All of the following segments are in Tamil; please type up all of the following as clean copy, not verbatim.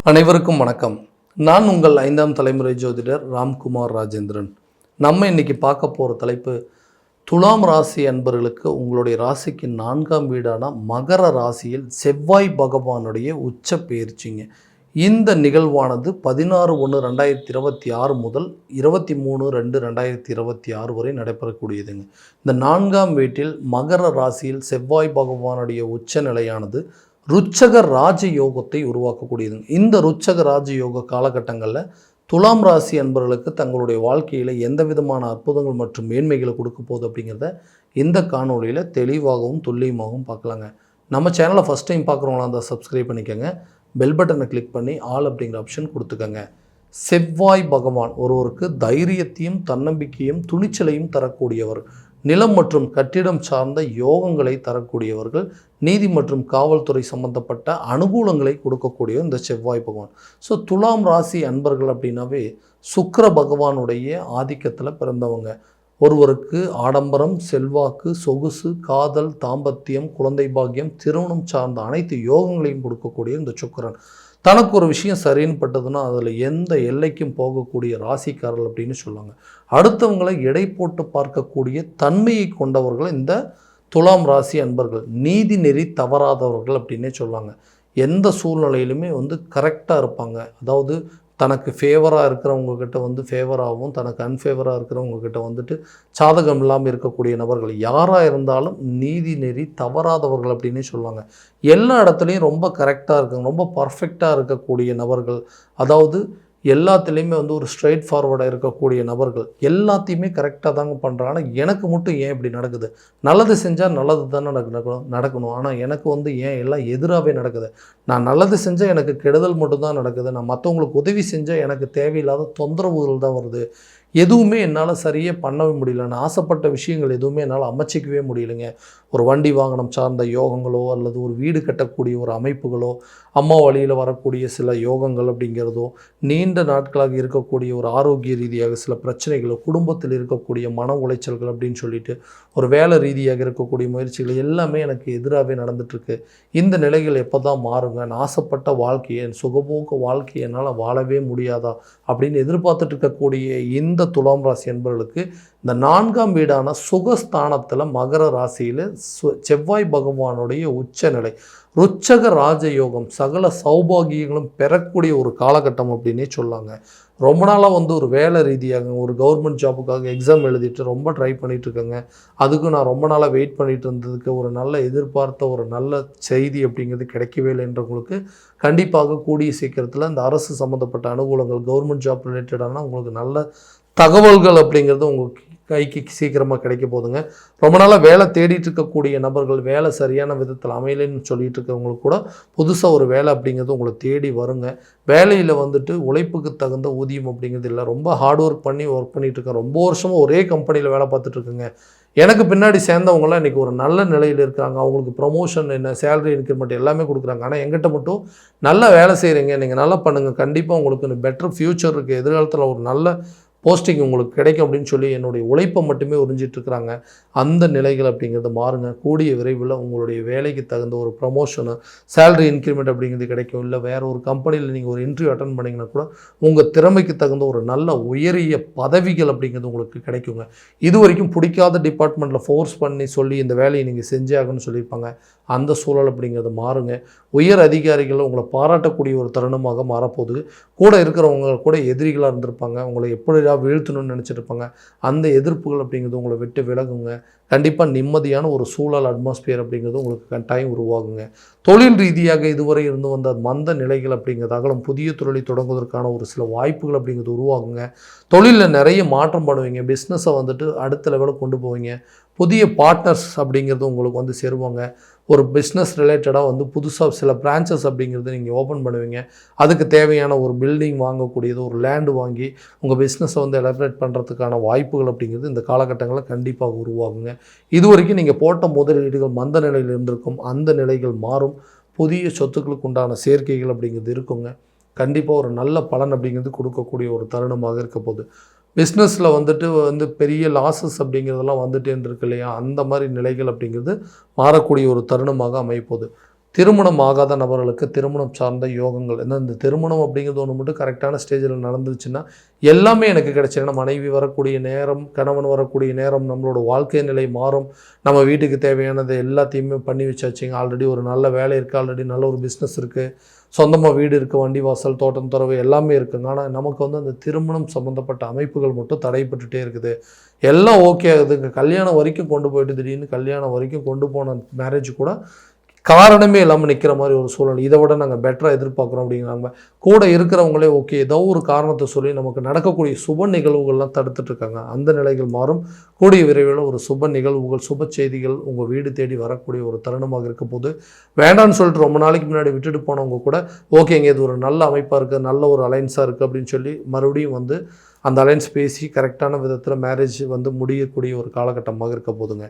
அனைவருக்கும் வணக்கம். நான் உங்கள் 5ஆம் தலைமுறை ஜோதிடர் ராம்குமார் ராஜேந்திரன். நம்ம இன்னைக்கு பார்க்க போகிற தலைப்பு, துலாம் ராசி அன்பர்களுக்கு உங்களுடைய ராசிக்கு 4ஆம் வீடான மகர ராசியில் செவ்வாய் பகவானுடைய உச்ச பெயர்ச்சிங்க. இந்த நிகழ்வானது 16/1/2026 முதல் 23/2/2026 வரை நடைபெறக்கூடியதுங்க. இந்த 4ஆம் வீட்டில் மகர ராசியில் செவ்வாய் பகவானுடைய உச்ச நிலையானது ருச்சக ராஜயோகத்தை உருவாக்கக்கூடியதுங்க. இந்த ருச்சக ராஜயோக காலகட்டங்களில் துலாம் ராசி அன்பர்களுக்கு தங்களுடைய வாழ்க்கையில் எந்த விதமான அற்புதங்கள் மற்றும் மேன்மைகளை கொடுக்க போகுது அப்படிங்கிறத இந்த காணொலியில் தெளிவாகவும் துல்லியமாகவும் பார்க்கலாங்க. நம்ம சேனலை ஃபஸ்ட் டைம் பார்க்குறவங்களா இருந்தால் சப்ஸ்கிரைப் பண்ணிக்கோங்க. பெல் பட்டனை கிளிக் பண்ணி ஆல் அப்படிங்கிற ஆப்ஷன் கொடுத்துக்கோங்க. செவ்வாய் பகவான் ஒருவருக்கு தைரியத்தையும் தன்னம்பிக்கையும் துணிச்சலையும் தரக்கூடியவர். நிலம் மற்றும் கட்டிடம் சார்ந்த யோகங்களை தரக்கூடியவர்கள். நீதி மற்றும் காவல்துறை சம்பந்தப்பட்ட அனுகூலங்களை கொடுக்கக்கூடிய இந்த செவ்வாய் பகவான். ஸோ துலாம் ராசி அன்பர்கள் அப்படின்னாவே சுக்கிர பகவானுடைய ஆதிக்கத்தில் பிறந்தவங்க. ஒருவருக்கு ஆடம்பரம், செல்வாக்கு, சொகுசு, காதல், தாம்பத்தியம், குழந்தை பாக்கியம், திருமணம் சார்ந்த அனைத்து யோகங்களையும் கொடுக்கக்கூடிய இந்த சுக்கிரன். தனக்கு ஒரு விஷயம் சரின்னு பட்டதுன்னா அதில் எந்த எல்லைக்கும் போகக்கூடிய ராசிக்காரர்கள் அப்படின்னு சொல்லுவாங்க. அடுத்தவங்களை எடை போட்டு பார்க்கக்கூடிய தன்மையை கொண்டவர்கள் இந்த துலாம் ராசி அன்பர்கள். நீதி நெறி தவறாதவர்கள் அப்படின்னே சொல்லுவாங்க. எந்த சூழ்நிலையிலுமே கரெக்டாக இருப்பாங்க. அதாவது தனக்கு ஃபேவராக இருக்கிறவங்கக்கிட்ட ஃபேவராகவும், தனக்கு அன்ஃபேவராக இருக்கிறவங்கக்கிட்ட சாதகம் இல்லாமல் இருக்கக்கூடிய நபர்கள் யாராக இருந்தாலும் நீதி நெறி தவறாதவர்கள் அப்படின்னே சொல்லுவாங்க. எல்லா இடத்துலையும் ரொம்ப கரெக்டாக இருக்காங்க, ரொம்ப பர்ஃபெக்டாக இருக்கக்கூடிய நபர்கள். அதாவது எல்லாத்துலேயுமே ஒரு ஸ்ட்ரெயிட் ஃபார்வர்டாக இருக்கக்கூடிய நபர்கள். எல்லாத்தையுமே கரெக்டாக தாங்க பண்ணுறாங்க. ஆனால் எனக்கு மட்டும் ஏன் இப்படி நடக்குது? நல்லது செஞ்சால் நல்லது தானே நடக்கணும். ஆனால் எனக்கு ஏன் எல்லாம் எதிராகவே நடக்குது? நான் நல்லது செஞ்சால் எனக்கு கெடுதல் மட்டும்தான் நடக்குது. நான் மற்றவங்களுக்கு உதவி செஞ்சால் எனக்கு தேவையில்லாத தொந்தரவுகள் தான் வருது. எதுவுமே என்னால் சரியே பண்ணவே முடியல. நான் ஆசைப்பட்ட விஷயங்கள் எதுவுமே என்னால் அமைச்சிக்கவே முடியலைங்க. ஒரு வண்டி வாகனம் சார்ந்த யோகங்களோ அல்லது ஒரு வீடு கட்டக்கூடிய ஒரு அமைப்புகளோ, அம்மா வழியில் வரக்கூடிய சில யோகங்கள் அப்படிங்கிறதோ, நீண்ட நாட்களாக இருக்கக்கூடிய ஒரு ஆரோக்கிய ரீதியாக சில பிரச்சனைகளோ, குடும்பத்தில் இருக்கக்கூடிய மன உளைச்சல்கள் அப்படின்னு சொல்லிட்டு ஒரு வேலை ரீதியாக இருக்கக்கூடிய முயற்சிகள் எல்லாமே எனக்கு எதிராகவே நடந்துகிட்ருக்கு. இந்த நிலைகள் எப்போ தான் மாறுங்க? நான் ஆசைப்பட்ட வாழ்க்கையை, சுகபோக வாழ்க்கையை என்னால் வாழவே முடியாதா அப்படின்னு எதிர்பார்த்துட்டு இருக்கக்கூடிய இந்த துலாம் ராசி என்பவர்களுக்கு இந்த 4ஆம் வீடான சுகஸ்தானத்தில் மகர ராசியில் செவ்வாய் பகவானுடைய உச்சநிலை ருச்சக ராஜயோகம் சகல சௌபாகியங்களும் பெறக்கூடிய ஒரு காலகட்டம் அப்படின்னே சொல்லாங்க. ரொம்ப நாளாக ஒரு வேலை ரீதியாக ஒரு கவர்மெண்ட் ஜாபுக்காக எக்ஸாம் எழுதிட்டு ரொம்ப ட்ரை பண்ணிகிட்ருக்கேங்க. அதுக்கு நான் ரொம்ப நாளாக வெயிட் பண்ணிகிட்டு இருந்ததுக்கு ஒரு நல்ல எதிர்பார்த்த ஒரு நல்ல செய்தி அப்படிங்கிறது கிடைக்கவே இல்லைன்றவங்களுக்கு கண்டிப்பாக கூடிய சீக்கிரத்தில் இந்த அரசு சம்மந்தப்பட்ட அனுகூலங்கள், கவர்மெண்ட் ஜாப் ரிலேட்டடான உங்களுக்கு நல்ல தகவல்கள் அப்படிங்கிறது உங்களுக்கு கைக்கு சீக்கிரமாக கிடைக்க போதுங்க. ரொம்ப நாளாக வேலை தேடிட்டு இருக்கக்கூடிய நபர்கள், வேலை சரியான விதத்தில் அமையலைன்னு சொல்லிட்டு இருக்கவங்களுக்கு கூட புதுசாக ஒரு வேலை அப்படிங்கிறது உங்களை தேடி வருங்க. வேலையில் உழைப்புக்கு தகுந்த ஊதியம் அப்படிங்கிறது இல்லை. ரொம்ப ஹார்ட் ஒர்க் பண்ணி ஒர்க் பண்ணிகிட்டு இருக்கேன். ரொம்ப வருஷமாக ஒரே கம்பெனியில் வேலை பார்த்துட்ருக்குங்க. எனக்கு பின்னாடி சேர்ந்தவங்களாம் இன்றைக்கி ஒரு நல்ல நிலையில் இருக்கிறாங்க. அவங்களுக்கு ப்ரொமோஷன் என்ன, சேலரி இன்க்ரிமெண்ட் எல்லாமே கொடுக்குறாங்க. ஆனால் எங்கிட்ட மட்டும் நல்லா வேலை செய்கிறீங்க, நீங்கள் நல்லா பண்ணுங்கள், கண்டிப்பாக உங்களுக்கு பெட்டர் ஃப்யூச்சர் இருக்குது, எதிர்காலத்தில் ஒரு நல்ல போஸ்டிங் உங்களுக்கு கிடைக்கும் அப்படின்னு சொல்லி என்னுடைய உழைப்பை மட்டுமே உறிஞ்சிட்ருக்குறாங்க. அந்த நிலைகள் அப்படிங்கிறது மாறுங்க. கூடிய விரைவில் உங்களுடைய வேலைக்கு தகுந்த ஒரு ப்ரமோஷனு, சேலரி இன்க்ரிமெண்ட் அப்படிங்கிறது கிடைக்கும். இல்லை வேறு ஒரு கம்பெனியில் நீங்கள் ஒரு இன்டர்வியூ அட்டன் பண்ணிங்கன்னா கூட உங்கள் திறமைக்கு தகுந்த ஒரு நல்ல உயரிய பதவிகள் அப்படிங்கிறது உங்களுக்கு கிடைக்குங்க. இது வரைக்கும் பிடிக்காத டிபார்ட்மெண்ட்டில் ஃபோர்ஸ் பண்ணி சொல்லி இந்த வேலையை நீங்கள் செஞ்சே ஆகணும்னு சொல்லியிருப்பாங்க. அந்த சூழல் அப்படிங்கிறது மாறுங்க. உயர் அதிகாரிகள் உங்களை பாராட்டக்கூடிய ஒரு தருணமாக மாறப்போகுது. கூட இருக்கிறவங்க கூட எதிரிகளாக இருந்திருப்பாங்க, உங்களை எப்படி வீழ்த்தணும்னு நினச்சிருப்பாங்க. அந்த எதிர்ப்புகள் அப்படிங்கிறது உங்களை விட்டு விலகுங்க. கண்டிப்பாக நிம்மதியான ஒரு சூழல், அட்மாஸ்பியர் அப்படிங்கிறது உங்களுக்கு கட்டாயம் உருவாகுங்க. தொழில் ரீதியாக இதுவரை இருந்து வந்த மந்த நிலைகள் அப்படிங்கிறது அகலம், புதிய தொழிலை தொடங்குவதற்கான ஒரு சில வாய்ப்புகள் அப்படிங்கிறது உருவாகுங்க. தொழிலில் நிறைய மாற்றம் பண்ணுவீங்க. பிஸ்னஸை அடுத்த லெவலுக்கு கொண்டு போவீங்க. புதிய பார்ட்னர்ஸ் அப்படிங்கிறது உங்களுக்கு சேருவாங்க. ஒரு பிஸ்னஸ் ரிலேட்டடாக புதுசாக சில பிரான்ச்சஸ் அப்படிங்கிறது நீங்கள் ஓப்பன் பண்ணுவீங்க. அதுக்கு தேவையான ஒரு பில்டிங் வாங்கக்கூடியது, ஒரு லேண்டு வாங்கி உங்கள் பிஸ்னஸை எலபரேட் பண்ணுறதுக்கான வாய்ப்புகள் அப்படிங்கிறது இந்த காலகட்டங்களில் கண்டிப்பாக உருவாகுங்க. இது வரைக்கும் நீங்கள் போட்ட முதலீடுகள் மந்த நிலையில் இருந்திருக்கும். அந்த நிலைகள் மாறும். புதிய சொத்துக்களுக்கு உண்டான சேர்க்கைகள் அப்படிங்கிறது இருக்குங்க. கண்டிப்பாக ஒரு நல்ல பலன் அப்படிங்கிறது கொடுக்கக்கூடிய ஒரு தருணமாக இருக்க போகுது. பிஸ்னஸில் பெரிய லாஸஸ் அப்படிங்கிறதெல்லாம் வந்துட்டே இருக்கு இல்லையா? அந்த மாதிரி நிலைகள் அப்படிங்கிறது மாறக்கூடிய ஒரு தருணமாக அமையப்போகுது. திருமணம் ஆகாத நபர்களுக்கு திருமணம் சார்ந்த யோகங்கள் என்ன இந்த திருமணம் அப்படிங்கிறது ஒன்று மட்டும் கரெக்டான ஸ்டேஜில் நடந்துச்சுன்னா எல்லாமே எனக்கு கிடைச்சிருன்னா மனைவி வரக்கூடிய நேரம், கணவன் வரக்கூடிய நேரம், நம்மளோட வாழ்க்கை நிலை மாறும். நம்ம வீட்டுக்கு தேவையானது எல்லாத்தையுமே பண்ணி வச்சாச்சுங்க. ஆல்ரெடி ஒரு நல்ல வேலை இருக்குது, ஆல்ரெடி நல்ல ஒரு பிஸ்னஸ் இருக்குது, சொந்தமாக வீடு இருக்குது, வண்டி வாசல், தோட்டம் துறவு எல்லாமே இருக்குங்க. ஆனால் நமக்கு வந்து அந்த திருமணம் சம்மந்தப்பட்ட அமைப்புகள் மட்டும் தடைப்பட்டுகிட்டே இருக்குது. எல்லாம் ஓகே ஆகுதுங்க, கல்யாணம் வரைக்கும் கொண்டு போயிட்டு திடீர்னு கல்யாணம் வரைக்கும் கொண்டு போன மேரேஜ் கூட காரணமே இல்லாமல் நிற்கிற மாதிரி ஒரு சூழல். இதை விட நாங்கள் பெட்டராக எதிர்பார்க்குறோம் அப்படிங்கிறாங்க. கூட இருக்கிறவங்களே ஓகே ஏதோ ஒரு காரணத்தை சொல்லி நமக்கு நடக்கக்கூடிய சுப நிகழ்வுகள்லாம் தடுத்துட்ருக்காங்க. அந்த நிலைகள் மாறும். கூடிய விரைவில் ஒரு சுப நிகழ்வுகள், சுப செய்திகள் உங்கள் வீடு தேடி வரக்கூடிய ஒரு தருணமாக இருக்க போது. வேண்டான்னு சொல்லிட்டு ரொம்ப நாளைக்கு முன்னாடி விட்டுட்டு போனவங்க கூட ஓகேங்க இது ஒரு நல்ல அமைப்பாக இருக்குது, நல்ல ஒரு அலைன்ஸாக இருக்குது அப்படின்னு சொல்லி மறுபடியும் வந்து அந்த அலைன்ஸ் பேசி கரெக்டான விதத்தில் மேரேஜ் வந்து முடியக்கூடிய ஒரு காலகட்டமாக இருக்க போதுங்க.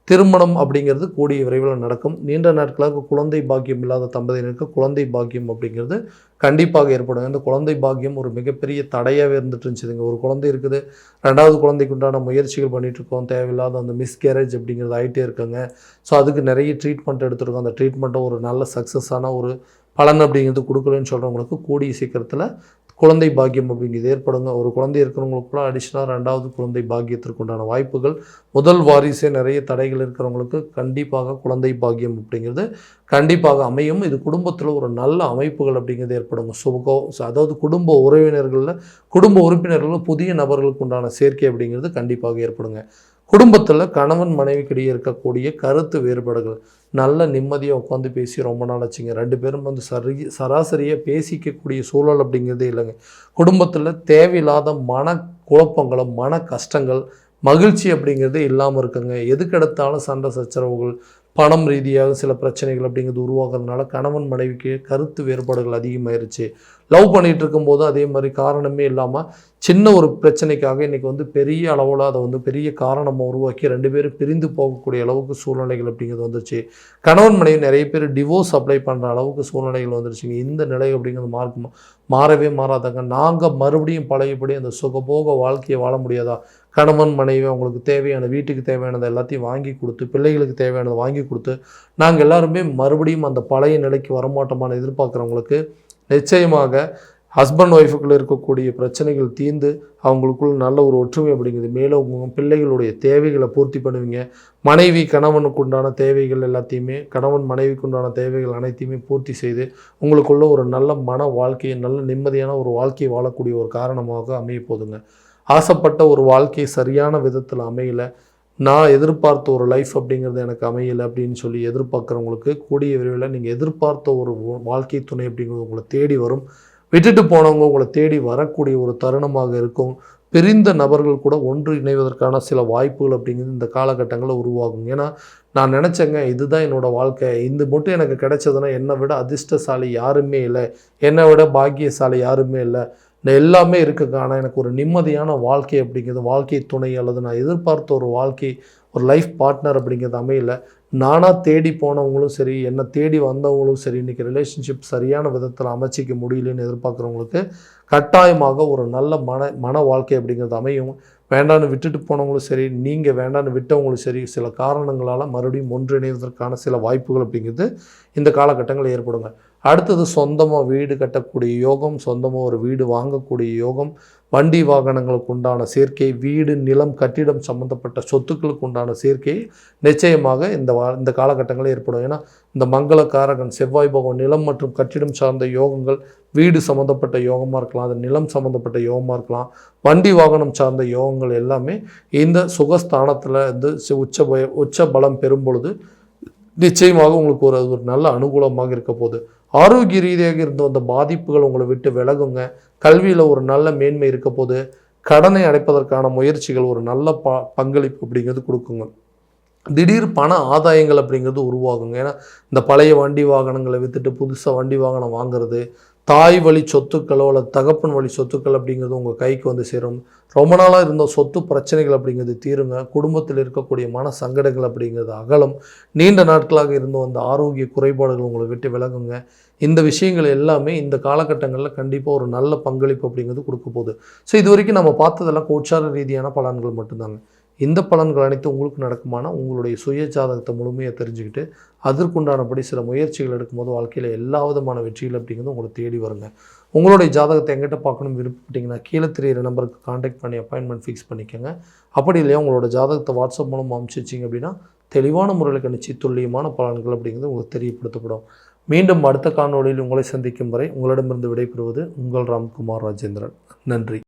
திருமணம் அப்படிங்கிறது கூடிய விரைவில் நடக்கும். நீண்ட நாட்களாக குழந்தை பாக்கியம் இல்லாத தம்பதியினருக்கு குழந்தை பாக்கியம் அப்படிங்கிறது கண்டிப்பாக ஏற்படும். இந்த குழந்தை பாக்கியம் ஒரு மிகப்பெரிய தடையாகவே இருந்துட்டு இருந்துச்சுங்க. ஒரு குழந்தை இருக்குது, 2வது குழந்தைக்கு உண்டான முயற்சிகள் பண்ணிகிட்ருக்கோம், தேவையில்லாத அந்த மிஸ்கேரேஜ் அப்படிங்கிறது ஆகிட்டே இருக்குங்க. ஸோ அதுக்கு நிறைய ட்ரீட்மெண்ட் எடுத்துருக்கோம். அந்த ட்ரீட்மெண்ட்டை ஒரு நல்ல சக்ஸஸான ஒரு பலன் அப்படிங்கிறது கொடுக்கலன்னு சொல்கிறவங்களுக்கு கூடிய சீக்கிரத்தில் குழந்தை பாக்கியம் அப்படிங்கிறது ஏற்படுங்க. ஒரு குழந்தை இருக்கிறவங்களுக்குலாம் அடிஷ்னலாக 2வது குழந்தை பாக்கியத்திற்கு உண்டான வாய்ப்புகள். முதல் வாரிசே நிறைய தடைகள் இருக்கிறவங்களுக்கு கண்டிப்பாக குழந்தை பாக்கியம் அப்படிங்கிறது கண்டிப்பாக அமையும். இது குடும்பத்தில் ஒரு நல்ல அமைப்புகள் அப்படிங்கிறது ஏற்படுங்க. அதாவது குடும்ப உறுப்பினர்களில் புதிய நபர்களுக்கு உண்டான சேர்க்கை அப்படிங்கிறது கண்டிப்பாக ஏற்படுங்க. குடும்பத்தில் கணவன் மனைவிக்கிடையே இருக்கக்கூடிய கருத்து வேறுபாடுகள் நல்ல நிம்மதியாக உட்காந்து பேசி ரொம்ப நாள் ஆச்சுங்க. 2 பேரும் வந்து சராசரியாக பேசிக்கக்கூடிய சூழல் அப்படிங்கிறதே இல்லைங்க. குடும்பத்தில் தேவையில்லாத மன குழப்பங்களும் மன கஷ்டங்கள் மகிழ்ச்சி அப்படிங்கிறது இல்லாமல் இருக்குங்க. எதுக்கெடுத்தாலும் சண்டை சச்சரவுகள், பணம் ரீதியாக சில பிரச்சனைகள் அப்படிங்கிறது உருவாகிறதுனால கணவன் மனைவிக்கு கருத்து வேறுபாடுகள் அதிகமாயிருச்சு. லவ் பண்ணிகிட்டு இருக்கும்போது அதே மாதிரி காரணமே இல்லாமல் சின்ன ஒரு பிரச்சனைக்காக இன்றைக்கி வந்து பெரிய அளவில் அதை வந்து பெரிய காரணமாக உருவாக்கி 2 பேரும் பிரிந்து போகக்கூடிய அளவுக்கு சூழ்நிலைகள் அப்படிங்கிறது வந்துருச்சு. கணவன் மனைவி நிறைய பேர் டிவோர்ஸ் அப்ளை பண்ணுற அளவுக்கு சூழ்நிலைகள் வந்துருச்சுங்க. இந்த நிலை அப்படிங்கிறது மாறவே மாறாதாங்க. நாங்கள் மறுபடியும் பழையபடி அந்த சுகபோக வாழ்க்கையை வாழ முடியாதா? கணவன் மனைவி அவங்களுக்கு தேவையான வீட்டுக்கு தேவையானதை எல்லாத்தையும் வாங்கி கொடுத்து, பிள்ளைகளுக்கு தேவையானதை வாங்கி கொடுத்து நாங்கள் எல்லாருமே மறுபடியும் அந்த பழைய நிலைக்கு வரமாட்டோமான்னு எதிர்பார்க்குறவங்களுக்கு நிச்சயமாக ஹஸ்பண்ட் ஒய்ஃபுக்குள்ளே இருக்கக்கூடிய பிரச்சனைகள் தீர்ந்து அவங்களுக்குள்ள நல்ல ஒரு ஒற்றுமை அப்படிங்கிறது மேலும் உங்கள் பிள்ளைகளுடைய தேவைகளை பூர்த்தி பண்ணுவீங்க. மனைவி கணவனுக்கு உண்டான தேவைகள் எல்லாத்தையுமே, கணவன் மனைவிக்கு உண்டான தேவைகள் அனைத்தையுமே பூர்த்தி செய்து உங்களுக்குள்ள ஒரு நல்ல மன வாழ்க்கையை, நல்ல நிம்மதியான ஒரு வாழ்க்கையை வாழக்கூடிய ஒரு காரணமாக அமைய போதுங்க. ஆசைப்பட்ட ஒரு வாழ்க்கை சரியான விதத்தில் அமையலை, நான் எதிர்பார்த்த ஒரு லைஃப் அப்படிங்கிறது எனக்கு அமையலை அப்படின்னு சொல்லி எதிர்பார்க்குறவங்களுக்கு கூடிய விரைவில் நீங்கள் எதிர்பார்த்த ஒரு வாழ்க்கை துணை அப்படிங்கிறது உங்களை தேடி வரும். விட்டுட்டு போனவங்க உங்களை தேடி வரக்கூடிய ஒரு தருணமாக இருக்கும். பிரிந்த நபர்கள் கூட ஒன்று இணைவதற்கான சில வாய்ப்புகள் அப்படிங்கிறது இந்த காலகட்டங்களில் உருவாகும். ஏன்னா நான் நினச்சேங்க இதுதான் என்னோடய வாழ்க்கை, இது மட்டும் எனக்கு கிடைச்சதுன்னா என்னை விட அதிர்ஷ்டசாலி யாருமே இல்லை, என்னை விட பாக்கியசாலி யாருமே இல்லை, எல்லாமே இருக்குங்க. ஆனால் எனக்கு ஒரு நிம்மதியான வாழ்க்கை அப்படிங்கிறது, வாழ்க்கை துணை அல்லது நான் எதிர்பார்த்த ஒரு வாழ்க்கை, ஒரு லைஃப் பார்ட்னர் அப்படிங்கிறது அமையல. நானாக தேடி போனவங்களும் சரி, என்னை தேடி வந்தவங்களும் சரி, இன்றைக்கி ரிலேஷன்ஷிப் சரியான விதத்தில் அமைச்சிக்க முடியலன்னு எதிர்பார்க்குறவங்களுக்கு கட்டாயமாக ஒரு நல்ல மன வாழ்க்கை அப்படிங்கிறது அமையும். வேண்டான்னு விட்டுட்டு போனவங்களும் சரி, நீங்கள் வேண்டான்னு விட்டவங்களும் சரி, சில காரணங்களால் மறுபடியும் ஒன்றிணைவதற்கான சில வாய்ப்புகள் அப்படிங்கிறது இந்த காலகட்டங்களில் ஏற்படுங்க. அடுத்தது சொந்தமாக வீடு கட்டக்கூடிய யோகம், சொந்தமாக ஒரு வீடு வாங்கக்கூடிய யோகம், வண்டி வாகனங்களுக்கு உண்டான சேர்க்கை, வீடு நிலம் கட்டிடம் சம்மந்தப்பட்ட சொத்துக்களுக்கு உண்டான சேர்க்கை நிச்சயமாக இந்த காலகட்டங்களில் ஏற்படும். ஏன்னா இந்த மங்களக்காரகன் செவ்வாய் பகவான் நிலம் மற்றும் கட்டிடம் சார்ந்த யோகங்கள், வீடு சம்மந்தப்பட்ட யோகமாக இருக்கலாம், அது நிலம் சம்மந்தப்பட்ட யோகமாக இருக்கலாம், வண்டி வாகனம் சார்ந்த யோகங்கள் எல்லாமே இந்த சுகஸ்தானத்தில் வந்து உச்ச பலம் பெறும் பொழுது நிச்சயமாக உங்களுக்கு ஒரு நல்ல அனுகூலமாக இருக்க போகுது. ஆரோக்கிய ரீதியாக இருந்த அந்த பாதிப்புகள் உங்களை விட்டு விலகுங்க. கல்வியில் ஒரு நல்ல மேன்மை இருக்க போது. கடனை அடைப்பதற்கான முயற்சிகள் ஒரு நல்ல பங்களிப்பு அப்படிங்கிறது கொடுக்குங்க. திடீர் பண ஆதாயங்கள் அப்படிங்கிறது உருவாகுங்க. ஏன்னா இந்த பழைய வண்டி வாகனங்களை விற்றுட்டு புதுசாக வண்டி வாகனம் வாங்குறது, தாய் வழி சொத்துக்களோ அல்லது தகப்பன் வழி சொத்துக்கள் அப்படிங்கிறது உங்கள் கைக்கு வந்து சேரும். ரொம்ப நாளாக இருந்த சொத்து பிரச்சனைகள் அப்படிங்கிறது தீருங்க. குடும்பத்தில் இருக்கக்கூடிய மன சங்கடங்கள் அப்படிங்கிறது அகலும். நீண்ட நாட்களாக இருந்து வந்த ஆரோக்கிய குறைபாடுகள் உங்களை விட்டு விலகுங்க. இந்த விஷயங்கள் எல்லாமே இந்த காலகட்டங்களில் கண்டிப்பாக ஒரு நல்ல பங்களிப்பு அப்படிங்கிறது கொடுக்க போகுது. ஸோ இது வரைக்கும் நம்ம பார்த்ததெல்லாம் கோச்சார ரீதியான பலன்கள் மட்டும்தாங்க. இந்த பலன்கள் அனைத்தும் உங்களுக்கு நடக்குமானா உங்களுடைய சுய ஜாதகத்தை முழுமையாக தெரிஞ்சுக்கிட்டு அதற்குண்டானபடி சில முயற்சிகள் எடுக்கும்போது வாழ்க்கையில் எல்லா விதமான வெற்றிகள் அப்படிங்கிறது உங்களை தேடி வருங்க. உங்களுடைய ஜாதகத்தை எங்கிட்ட பார்க்கணும்னு விருப்பப்பட்டீங்கன்னா கீழே தெரியிற நம்பருக்கு காண்டாக்ட் பண்ணி அப்பாயின்மெண்ட் ஃபிக்ஸ் பண்ணிக்கோங்க. அப்படி இல்லையா உங்களோட ஜாதகத்தை வாட்ஸ்அப் மூலம் அனுப்பிச்சிச்சிங்க அப்படின்னா தெளிவான முறையில் கணிச்சு துல்லியமான பலன்கள் அப்படிங்கிறது உங்களுக்கு தெரியப்படுத்தப்படும். மீண்டும் அடுத்த காணொளியில் உங்களை சந்திக்கும் வரை உங்களிடமிருந்து விடைபெறுவது உங்கள் ராம்குமார் ராஜேந்திரன். நன்றி.